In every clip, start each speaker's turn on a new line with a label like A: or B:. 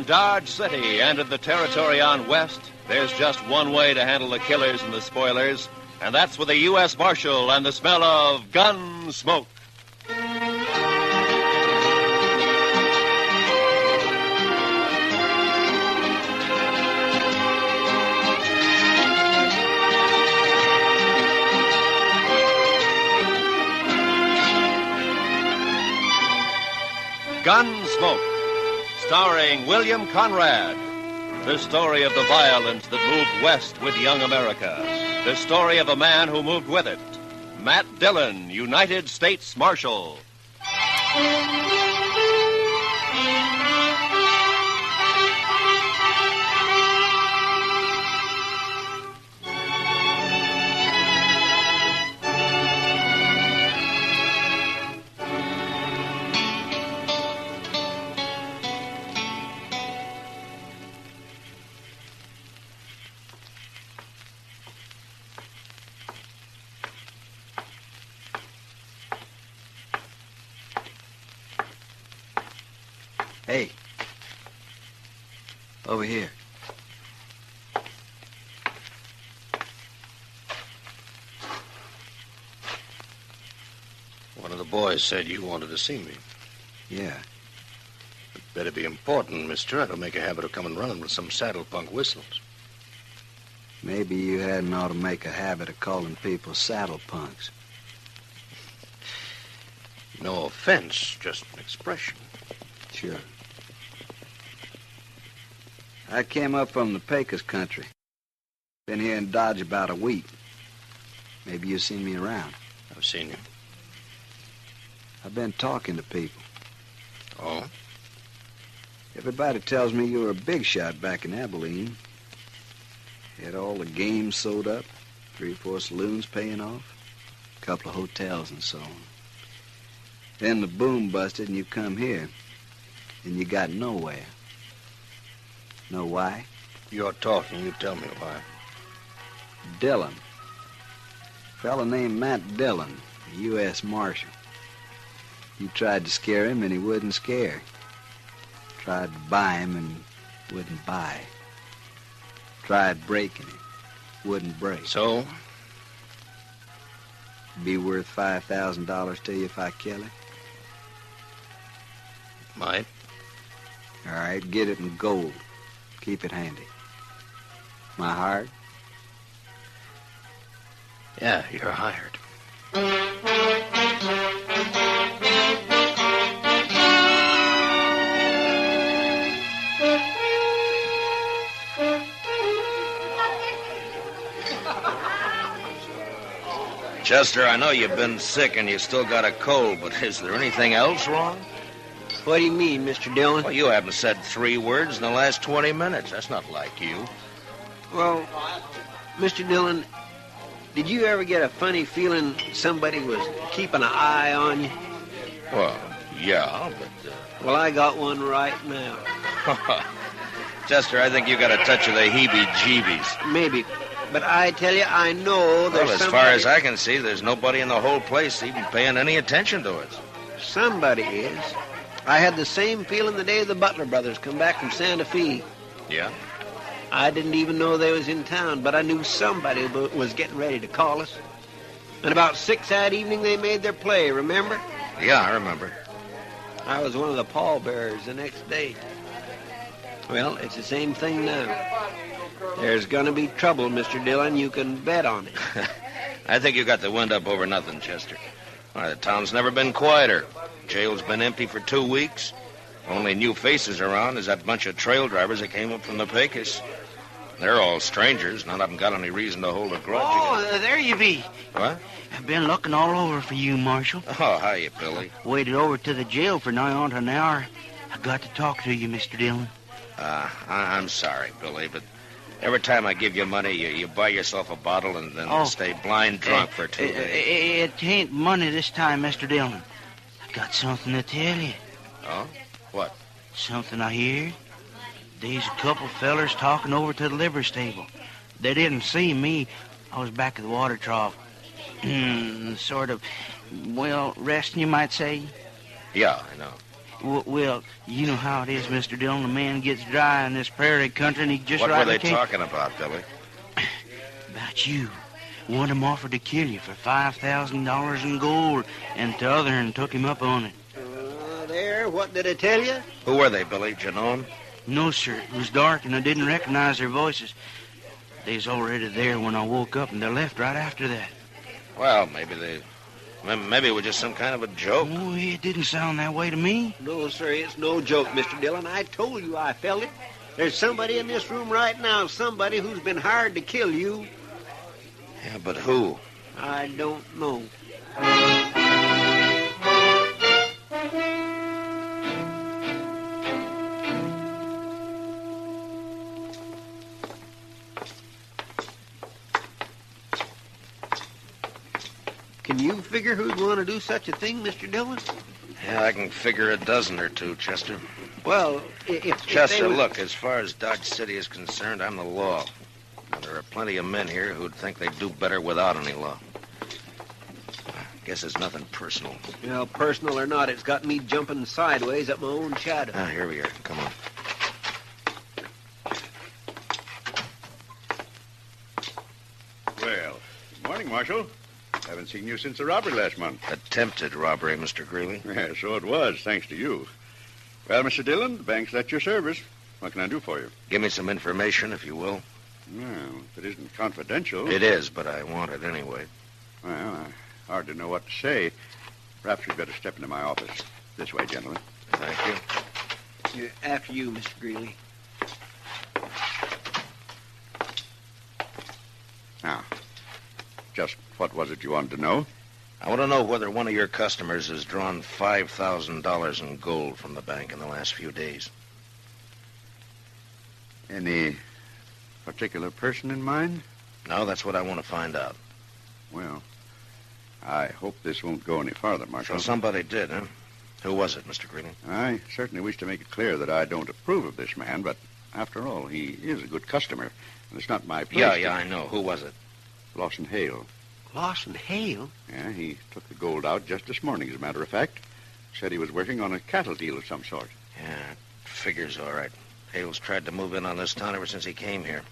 A: Dodge City and in the territory on west, there's just one way to handle the killers and the spoilers, and that's with a U.S. Marshal and the smell of Gunsmoke. Gunsmoke, starring William Conrad. The story of the violence that moved west with young America. The story of a man who moved with it. Matt Dillon, United States Marshal.
B: Hey. Over here.
C: One of the boys said you wanted to see me.
B: Yeah.
C: It better be important, mister. I don't make a habit of coming running with some saddle punk whistles.
B: Maybe you hadn't ought to make a habit of calling people saddle punks.
C: No offense, just an expression.
B: Sure. I came up from the Pecos country. Been here in Dodge about a week. Maybe you've seen me around.
C: I've seen you.
B: I've been talking to people.
C: Oh?
B: Everybody tells me you were a big shot back in Abilene. Had all the games sewed up, 3 or 4 saloons paying off, a couple of hotels and so on. Then the boom busted and you come here, and you got nowhere. Know why?
C: You're talking. You tell me why.
B: Dillon. Fella named Matt Dillon, U.S. Marshal. You tried to scare him and he wouldn't scare. Tried to buy him and wouldn't buy. Tried breaking him, wouldn't break.
C: So?
B: Be worth $5,000 to you if I kill him?
C: Might.
B: All right, get it in gold. Keep it handy. My hard?
C: Yeah, you're hired. Chester, I know you've been sick and you still got a cold, but is there anything else wrong?
D: What do you mean, Mr. Dillon?
C: Well, you haven't said 3 words in the last 20 minutes. That's not like you.
D: Well, Mr. Dillon, did you ever get a funny feeling somebody was keeping an eye on you?
C: Well, yeah, but...
D: Well, I got one right now.
C: Chester, I think you got a touch of the heebie-jeebies.
D: Maybe. But I tell you, I know there's
C: Well, as far as I can see, there's nobody in the whole place even paying any attention to us.
D: Somebody is. I had the same feeling the day the Butler brothers come back from Santa Fe.
C: Yeah?
D: I didn't even know they was in town, but I knew somebody was getting ready to call us. And about 6 that evening, they made their play, remember?
C: Yeah, I remember.
D: I was one of the pallbearers the next day. Well, it's the same thing now. There's gonna be trouble, Mr. Dillon. You can bet on it.
C: I think you got the wind up over nothing, Chester. Why, the town's never been quieter. Jail's been empty for 2 weeks. Only new faces around is that bunch of trail drivers that came up from the Pecos. They're all strangers. None of them got any reason to hold a grudge against.
E: There you be.
C: What?
E: I've been looking all over for you, Marshal.
C: Oh, hiya, Billy.
E: Waited over to the jail for nigh on to an hour. I got to talk to you, Mr. Dillon.
C: I'm sorry, Billy, but every time I give you money, you buy yourself a bottle and then stay blind drunk for 2 days.
E: It ain't money this time, Mr. Dillon. I got something to tell you.
C: Oh? What?
E: Something I heard. There's a couple fellers talking over to the liver stable. They didn't see me. I was back at the water trough. Sort of, well, resting, you might say.
C: Yeah, I know.
E: Well, you know how it is, Mr. Dillon. The man gets dry in this prairie country, and he just
C: What
E: right
C: were they
E: can't...
C: talking about, Billy?
E: About you. One of them offered to kill you for $5,000 in gold, and the other one took him up on it.
D: There, what did I tell you?
C: Who were they, Billy? Did you know 'em?
E: No, sir. It was dark, and I didn't recognize their voices. They was already there when I woke up, and they left right after that.
C: Well, maybe it was just some kind of a joke.
E: Oh, it didn't sound that way to me.
D: No, sir, it's no joke, Mr. Dillon. I told you I felt it. There's somebody in this room right now, somebody who's been hired to kill you.
C: Yeah, but who?
D: I don't know. Can you figure who'd want to do such a thing, Mr. Dillon?
C: Yeah, I can figure a dozen or two, Chester.
D: Well, if
C: Chester,
D: they would...
C: look, as far as Dodge City is concerned, I'm the law. Now, there are plenty of men here who'd think they'd do better without any law. Guess it's nothing personal.
D: Well, personal or not, it's got me jumping sideways at my own shadow.
C: Ah, here we are. Come on.
F: Well, good morning, Marshal. Haven't seen you since the robbery last month.
C: Attempted robbery, Mr. Greeley.
F: Yeah, so it was, thanks to you. Well, Mr. Dillon, the bank's at your service. What can I do for you?
C: Give me some information, if you will.
F: Well, if it isn't confidential...
C: It is, but I want it anyway.
F: Well, I hardly know what to say. Perhaps you'd better step into my office. This way, gentlemen.
C: Thank you.
D: After you, Mr. Greeley.
F: Now, just what was it you wanted to know?
C: I want to know whether one of your customers has drawn $5,000 in gold from the bank in the last few days.
F: Any particular person in mind?
C: No, that's what I want to find out.
F: Well, I hope this won't go any farther, Marshal.
C: So somebody did, huh? Who was it, Mr. Greeley?
F: I certainly wish to make it clear that I don't approve of this man, but after all, he is a good customer, and it's not my place.
C: Yeah, I know. Who was it?
F: Lawson Hale.
D: Lawson Hale?
F: Yeah, he took the gold out just this morning, as a matter of fact. Said he was working on a cattle deal of some sort.
C: Yeah, figures all right. Hale's tried to move in on this town ever since he came here.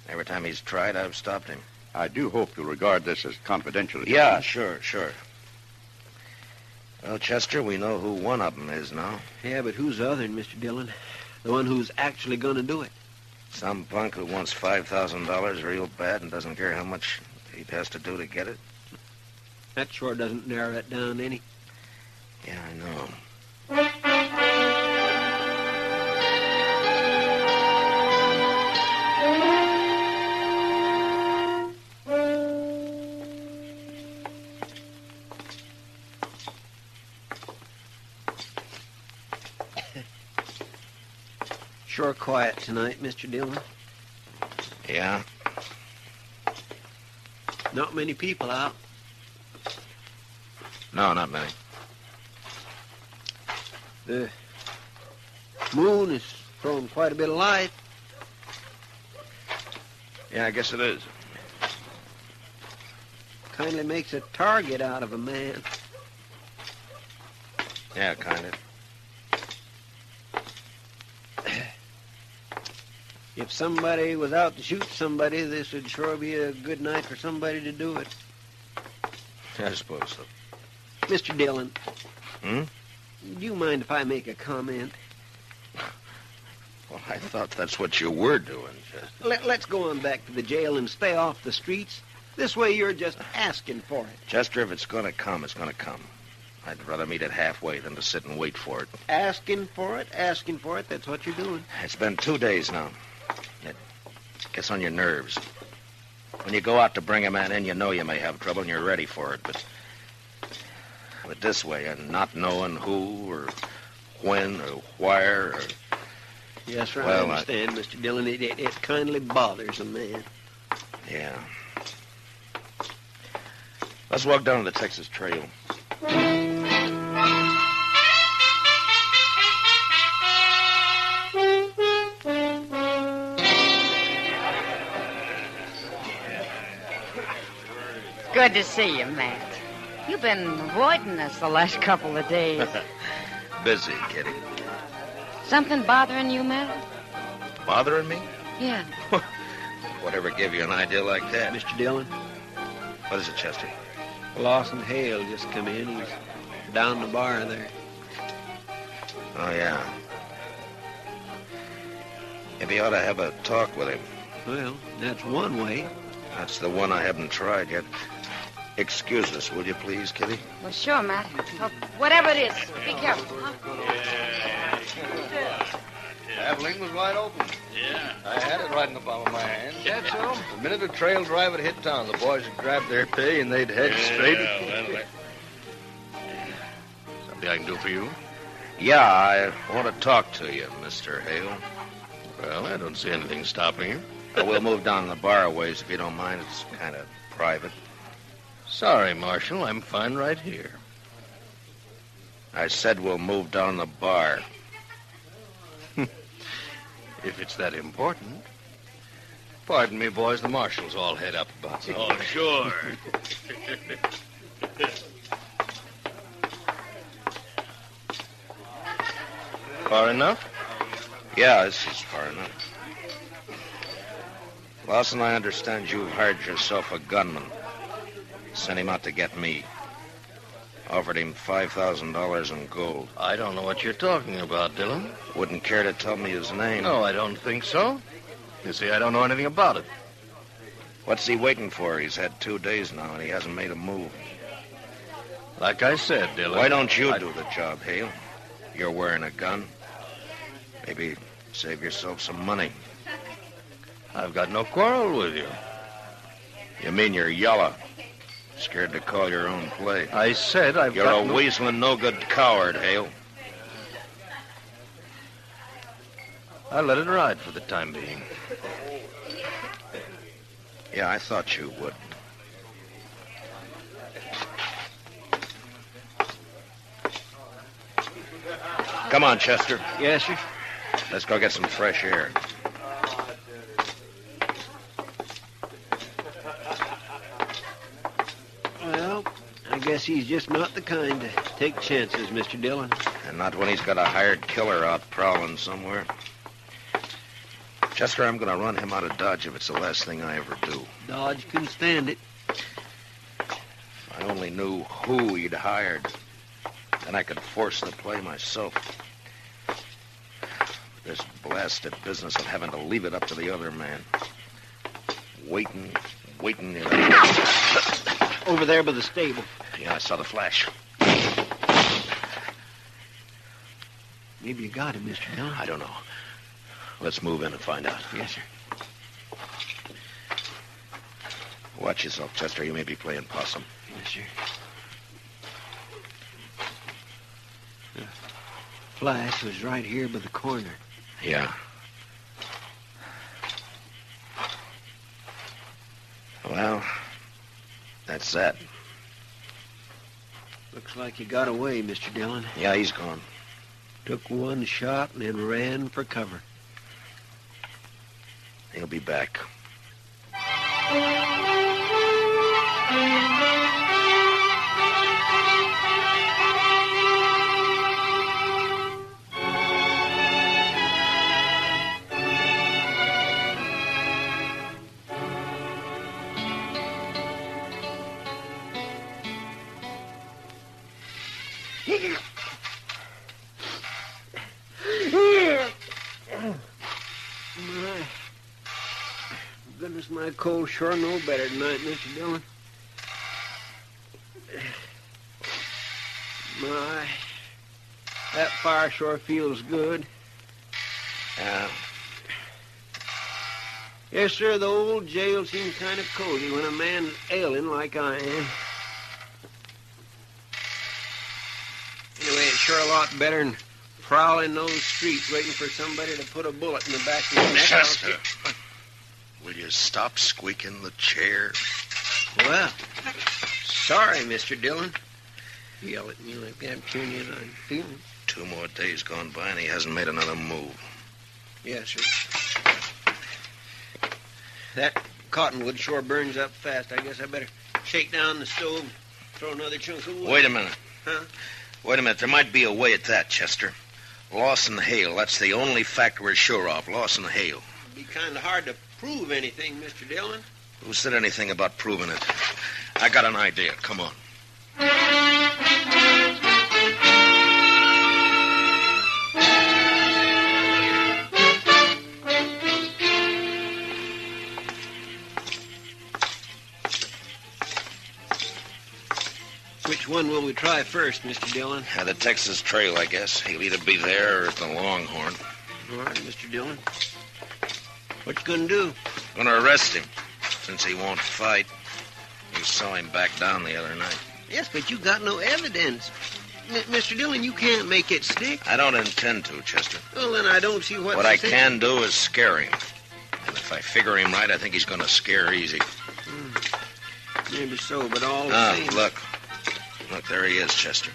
C: Every time he's tried, I've stopped him.
F: I do hope you'll regard this as confidential.
C: Yeah, sure. Well, Chester, we know who one of them is now.
D: Yeah, but who's the other, Mr. Dillon? The one who's actually going to do it?
C: Some punk who wants $5,000 real bad and doesn't care how much he has to do to get it.
D: That sure doesn't narrow it down any.
C: Yeah, I know.
D: Sure quiet tonight, Mr. Dillon.
C: Yeah?
D: Not many people out.
C: No, not many.
D: The moon is throwing quite a bit of light.
C: Yeah, I guess it is.
D: Kindly makes a target out of a man.
C: Yeah, kind of.
D: If somebody was out to shoot somebody, this would sure be a good night for somebody to do it.
C: I suppose so.
D: Mr. Dillon.
C: Hmm?
D: Do you mind if I make a comment?
C: Well, I thought that's what you were doing, Chester.
D: Let's go on back to the jail and stay off the streets. This way you're just asking for it.
C: Chester, if it's going to come, it's going to come. I'd rather meet it halfway than to sit and wait for it.
D: Asking for it, that's what you're doing.
C: It's been 2 days now. It gets on your nerves. When you go out to bring a man in, you know you may have trouble and you're ready for it, but this way, and not knowing who or when or where or...
D: Yes, sir,
C: Well,
D: I understand, Mr. Dillon. It kindly bothers a man.
C: Yeah. Let's walk down the Texas Trail.
G: Good to see you, Matt. You've been avoiding us the last couple of days.
C: Busy, Kitty.
G: Something bothering you, Matt?
C: Bothering me?
G: Yeah.
C: Whatever gave you an idea like that?
D: Mr. Dillon,
C: What is it, Chester?
D: Lawson Hale just come in. He's down the bar there.
C: Oh, yeah. Maybe ought to have a talk with him.
D: Well, that's one way.
C: That's the one I haven't tried yet. Excuse us, will you please, Kitty?
G: Well, sure, Matt. Well, whatever it is, be careful, huh?
H: Abilene was wide open.
I: Yeah.
H: I had it right in the palm of my hand.
I: That's so?
H: The minute a trail driver hit town, the boys would grab their pay and they'd head straight.
I: Something I can do for you?
C: Yeah, I want to talk to you, Mr. Hale.
I: Well, I don't see anything stopping you.
C: We'll move down the bar a ways if you don't mind. It's kind of private.
I: Sorry, Marshal. I'm fine right here.
C: I said we'll move down the bar.
I: If it's that important. Pardon me, boys. The Marshal's all head up about something. Oh, sure. Far enough?
C: Yeah, this is far enough. Lawson, I understand you've hired yourself a gunman. Sent him out to get me. Offered him $5,000 in gold.
I: I don't know what you're talking about, Dillon.
C: Wouldn't care to tell me his name.
I: No, I don't think so. You see, I don't know anything about it.
C: What's he waiting for? He's had 2 days now, and he hasn't made a move.
I: Like I said, Dillon.
C: Why don't you do the job, Hale? You're wearing a gun. Maybe save yourself some money.
I: I've got no quarrel with you.
C: You mean you're yellow? Scared to call your own play?
I: I said
C: You're a weaseling, no-good coward, Hale.
I: I'll let it ride for the time being.
C: Yeah, I thought you would. Come on, Chester.
D: Yes, sir.
C: Let's go get some fresh air.
D: Well, I guess he's just not the kind to take chances, Mr. Dillon.
C: And not when he's got a hired killer out prowling somewhere. Chester, I'm going to run him out of Dodge if it's the last thing I ever do.
D: Dodge can stand it.
C: If I only knew who he'd hired, then I could force the play myself. This blasted business of having to leave it up to the other man. Waiting. You know.
D: Over there by the stable.
C: Yeah, I saw the flash.
D: Maybe you got him, Mr. Dillon.
C: I don't know. Let's move in and find out.
D: Yes, sir.
C: Watch yourself, Chester. You may be playing possum.
D: Yes, sir. The flash was right here by the corner.
C: Yeah. Well, that's that.
D: Looks like you got away, Mr. Dillon.
C: Yeah, he's gone.
D: Took one shot and then ran for cover.
C: He'll be back.
D: Goodness, my cold sure know better tonight, Mr. Dillon. My, that fire sure feels good.
C: Yeah.
D: Yes, sir, the old jail seems kind of cozy when a man's ailing like I am. Anyway, it's sure a lot better than prowling those streets waiting for somebody to put a bullet in the back of your neck.
C: Chester, will you stop squeaking the chair?
D: Well, sorry, Mr. Dillon. You yell at me like that, turn you on feeling.
C: 2 more days gone by and he hasn't made another move.
D: Yes, sir. That cottonwood sure burns up fast. I guess I better shake down the stove, throw another chunk of wood.
C: Wait a minute.
D: Huh?
C: Wait a minute. There might be a way at that, Chester. Lawson Hale. That's the only fact we're sure of. Lawson Hale.
D: It'd be kind of hard to prove anything, Mr. Dillon.
C: Who said anything about proving it? I got an idea. Come on.
D: Which one will we try first, Mr. Dillon?
C: The Texas Trail, I guess. He'll either be there or at the Longhorn.
D: All right, Mr. Dillon. What you gonna do?
C: Gonna arrest him, since he won't fight. We saw him back down the other night.
D: Yes, but you got no evidence. Mr. Dillon, you can't make it stick.
C: I don't intend to, Chester.
D: Well, then I don't see
C: what I can do is scare him. And if I figure him right, I think he's gonna scare easy.
D: Maybe so, but all the same.
C: Look. Look, there he is, Chester.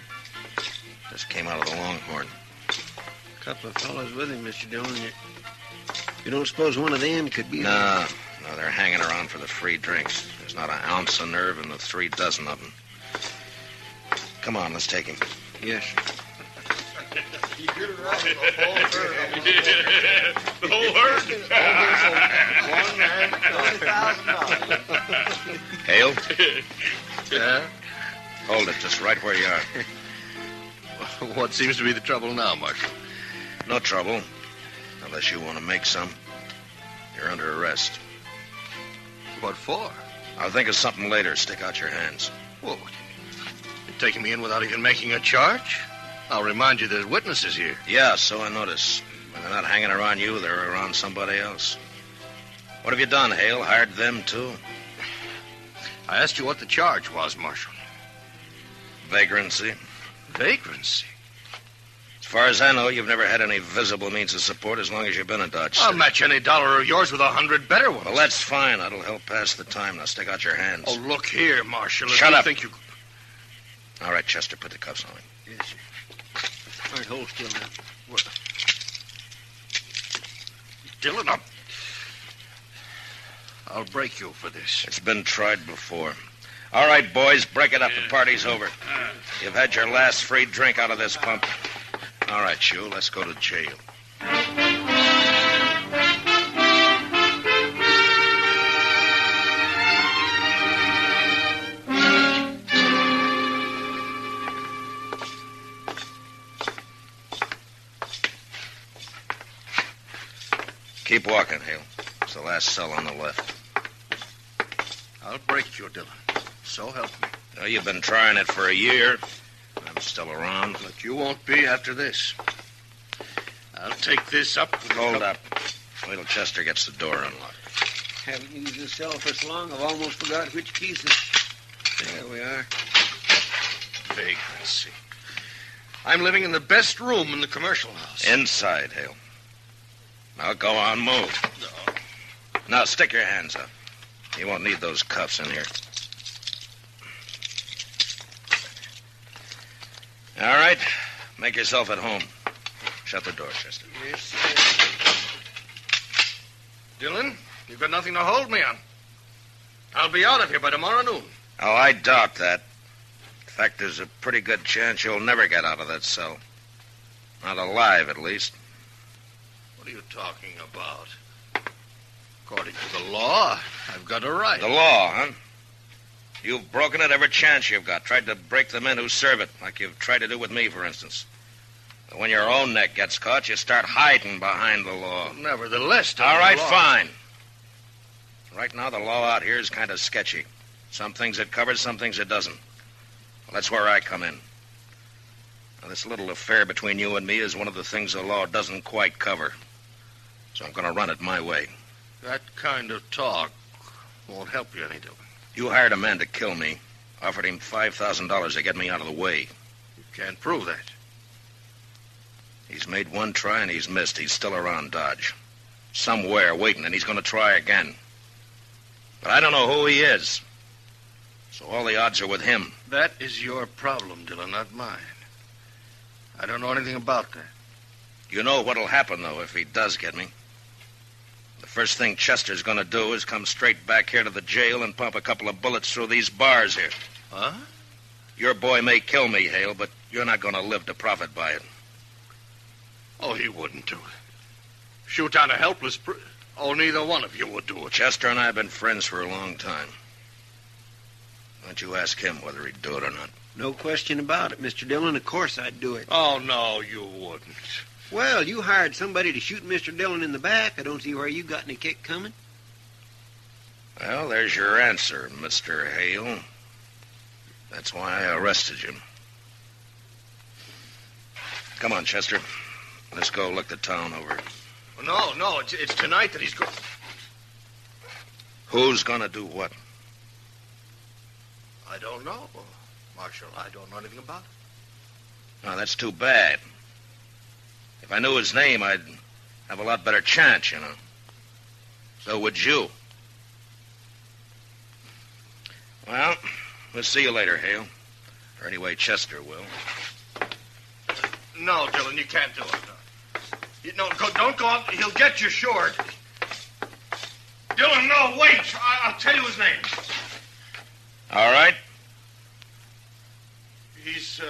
C: Just came out of the Longhorn.
D: A couple of fellows with him, Mr. Dillon. You don't suppose one of them could be...
C: No, they're hanging around for the free drinks. There's not an ounce of nerve in the 3 dozen of them. Come on, let's take him.
D: Yes.
I: You did it right. The whole herd.
C: Hale?
I: Yeah?
C: Hold it just right where you are.
I: What seems to be the trouble now, Marshal?
C: No trouble. Unless you want to make some. You're under arrest.
I: What for?
C: I'll think of something later. Stick out your hands.
I: Whoa. You're taking me in without even making a charge? I'll remind you there's witnesses here.
C: Yeah, so I notice. When they're not hanging around you, they're around somebody else. What have you done, Hale? Hired them, too?
I: I asked you what the charge was, Marshal.
C: Vagrancy.
I: Vagrancy?
C: As far as I know, you've never had any visible means of support as long as you've been in Dodge City.
I: I'll match any dollar of yours with 100 better ones.
C: Well, that's fine. That'll help pass the time. Now, stick out your hands.
I: Oh, look here, Marshal.
C: Shut up.
I: Think you...
C: All right, Chester, put the cuffs on him.
D: Yes, sir. All right, hold still now.
I: What? Dillon, up. I'll break you for this.
C: It's been tried before. All right, boys, break it up. The party's over. You've had your last free drink out of this pump. All right, Shule, let's go to jail. Keep walking, Hale. It's the last cell on the left.
I: I'll break you, Dillon. So help me.
C: Well, you've been trying it for a year. I'm still around.
I: But you won't be after this. I'll take this up.
C: Hold up. Wait till Chester gets the door unlocked.
D: Haven't used this cell for so long, I've almost forgot which keys. There we are.
I: Vagrancy. I'm living in the best room in the commercial house.
C: Inside, Hale. Now go on, move.
I: No.
C: Now stick your hands up. You won't need those cuffs in here. All right. Make yourself at home. Shut the door, Chester.
D: Yes, sir.
I: Dillon, you've got nothing to hold me on. I'll be out of here by tomorrow noon.
C: Oh, I doubt that. In fact, there's a pretty good chance you'll never get out of that cell. Not alive, at least.
I: What are you talking about? According to the law, I've got a right.
C: The law, huh? You've broken it every chance you've got. Tried to break the men who serve it, like you've tried to do with me, for instance. But when your own neck gets caught, you start hiding behind the law.
I: Nevertheless,
C: all right, fine. Right now, the law out here is kind of sketchy. Some things it covers, some things it doesn't. Well, that's where I come in. Now, this little affair between you and me is one of the things the law doesn't quite cover. So I'm going to run it my way.
I: That kind of talk won't help you any, Dillon.
C: You hired a man to kill me. Offered him $5,000 to get me out of the way.
I: You can't prove that.
C: He's made one try and he's missed. He's still around Dodge. Somewhere waiting, and he's going to try again. But I don't know who he is. So all the odds are with him.
I: That is your problem, Dillon, not mine. I don't know anything about that.
C: You know what'll happen, though, if he does get me. The first thing Chester's going to do is come straight back here to the jail and pump a couple of bullets through these bars here.
I: Huh?
C: Your boy may kill me, Hale, but You're not going to live to profit by it.
I: Oh, he wouldn't do it. Shoot down a helpless... neither one of you would do it.
C: Chester and I have been friends for a long time. Why don't you ask him whether he'd do it or not?
D: No question about it, Mr. Dillon. Of course I'd do it.
I: Oh, no, you wouldn't.
D: Well, you hired somebody to shoot Mr. Dillon in the back. I don't see where you got any kick coming.
C: Well, there's your answer, Mr. Hale. That's why I arrested you. Come on, Chester. Let's go look the town over.
I: No, it's tonight that he's going...
C: Who's gonna do what?
I: I don't know, Marshal. I don't know anything about it.
C: No, that's too bad. If I knew his name, I'd have a lot better chance, you know. So would you. Well, we'll see you later, Hale. Or anyway, Chester will.
I: No, Dillon, you can't do it. No, don't go out. He'll get you short. Dillon, no, wait. I'll tell you his name.
C: All right.
I: He's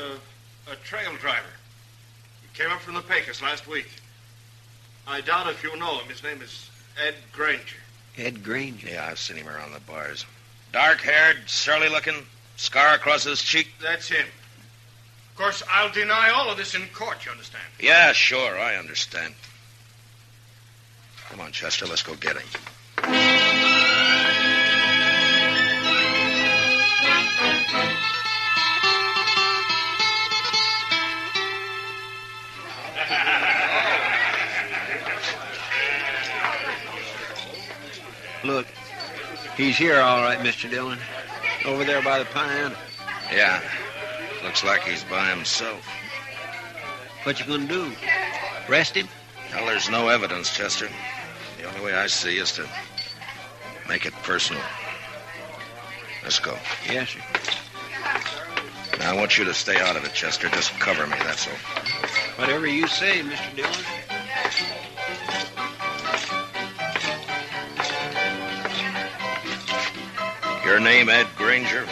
I: a trail driver. He came up from the Pecos last week. I doubt if you know him. His name is Ed Granger.
D: Ed Granger?
C: Yeah, I've seen him around the bars. Dark-haired, surly-looking, scar across his cheek.
I: That's him. Of course, I'll deny all of this in court, you understand?
C: Yeah, sure, I understand. Come on, Chester, let's go get him.
D: Look, he's here all right, Mr. Dillon. Over there by the piano.
C: Yeah, looks like he's by himself.
D: What you gonna do? Arrest him?
C: Well, there's no evidence, Chester. The only way I see is to make it personal. Let's go.
D: Yes, sir.
C: Now, I want you to stay out of it, Chester. Just cover me, that's all.
D: Whatever you say, Mr. Dillon.
C: Your name, Ed Granger?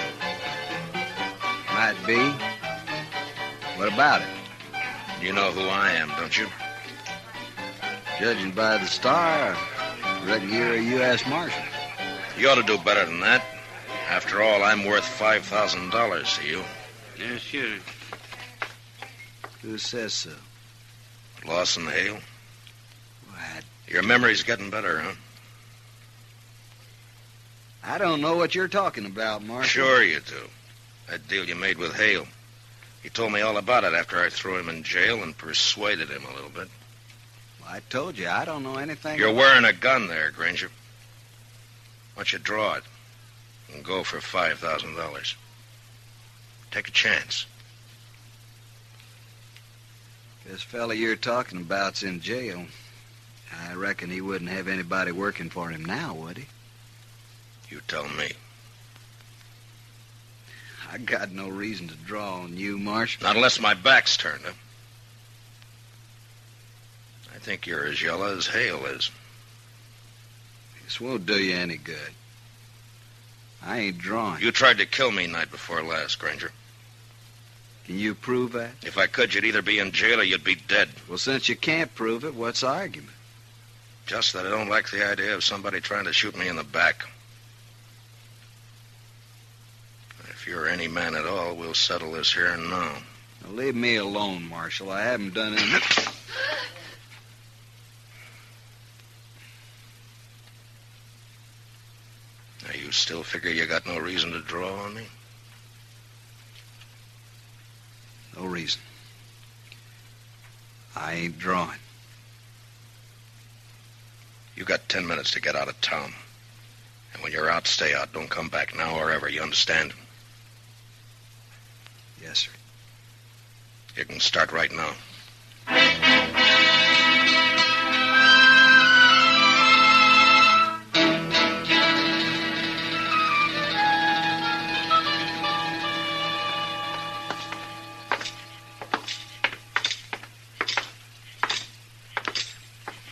B: Might be. What about it?
C: You know who I am, don't you?
B: Judging by the star, I reckon you're a U.S. Marshal.
C: You ought to do better than that. After all, I'm worth $5,000 to you.
D: Yes, sir.
B: Who says so?
C: Lawson Hale.
B: What?
C: Your memory's getting better, huh?
B: I don't know what you're talking about, Marshal.
C: Sure you do. That deal you made with Hale. He told me all about it after I threw him in jail and persuaded him a little bit.
B: Well, I told you, I don't know anything.
C: You're wearing a gun there, Granger. Why don't you draw it and go for $5,000? Take a chance.
B: This fella you're talking about's in jail. I reckon he wouldn't have anybody working for him now, would he?
C: You tell me.
B: I got no reason to draw on you, Marshal.
C: Not unless my back's turned, huh? I think you're as yellow as Hale is.
B: This won't do you any good. I ain't drawing.
C: You tried to kill me night before last, Granger.
B: Can you prove that?
C: If I could, you'd either be in jail or you'd be dead.
B: Well, since you can't prove it, what's the argument?
C: Just that I don't like the idea of somebody trying to shoot me in the back. If you're any man at all, we'll settle this here and now.
B: Now, leave me alone, Marshal. I haven't done anything.
C: Now, you still figure you got no reason to draw on me?
B: No reason. I ain't drawing.
C: You got 10 minutes to get out of town. And when you're out, stay out. Don't come back now or ever, you understand?
B: Yes, sir.
C: You can start right now.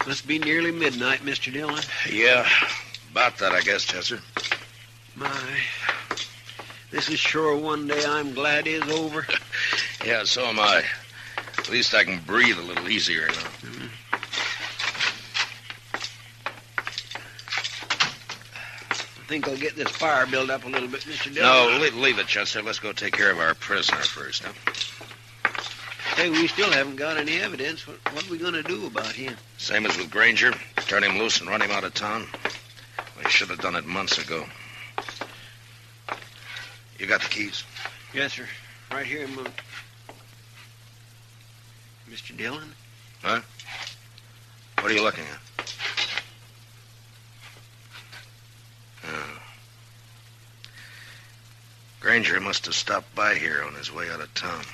D: Must be nearly midnight, Mr. Dillon.
C: Yeah, about that, I guess, Chester.
D: My, this is sure one day I'm glad is over.
C: Yeah, so am I. At least I can breathe a little easier now.
D: Mm-hmm. I think I'll get this fire built up a little bit, Mr. Dillon.
C: No, leave it, Chester. Let's go take care of our prisoner first, huh?
D: Hey, we still haven't got any evidence. What are we going to do about him?
C: Same as with Granger. Turn him loose and run him out of town. We should have done it months ago. You got the keys?
D: Yes, sir. Right here, Mr. Dillon?
C: Huh? What are you looking at? Oh. Granger must have stopped by here on his way out of town.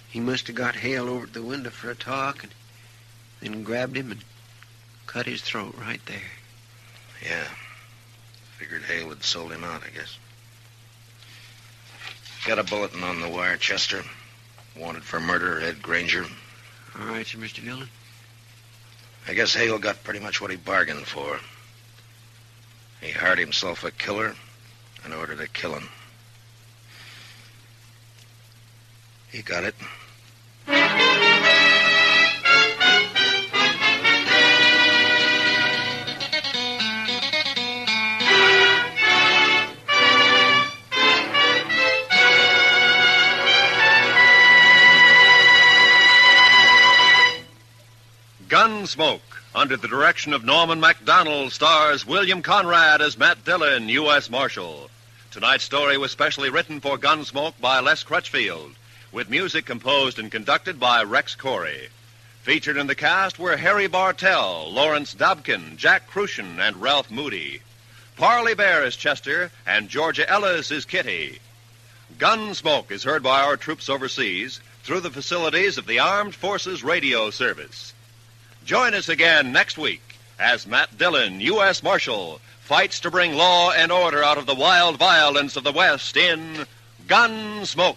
D: He must have got Hale over at the window for a talk and then grabbed him and cut his throat right there.
C: Yeah. Figured Hale had sold him out, I guess. Got a bulletin on the wire, Chester. Wanted for murder, Ed Granger.
D: All right, sir, Mr. Dillon.
C: I guess Hale got pretty much what he bargained for. He hired himself a killer in order to kill him. He got it.
A: Gunsmoke, under the direction of Norman MacDonald, stars William Conrad as Matt Dillon, U.S. Marshal. Tonight's story was specially written for Gunsmoke by Les Crutchfield, with music composed and conducted by Rex Corey. Featured in the cast were Harry Bartell, Lawrence Dobkin, Jack Crucian, and Ralph Moody. Parley Bear is Chester, and Georgia Ellis is Kitty. Gunsmoke is heard by our troops overseas through the facilities of the Armed Forces Radio Service. Join us again next week as Matt Dillon, U.S. Marshal, fights to bring law and order out of the wild violence of the West in Gunsmoke.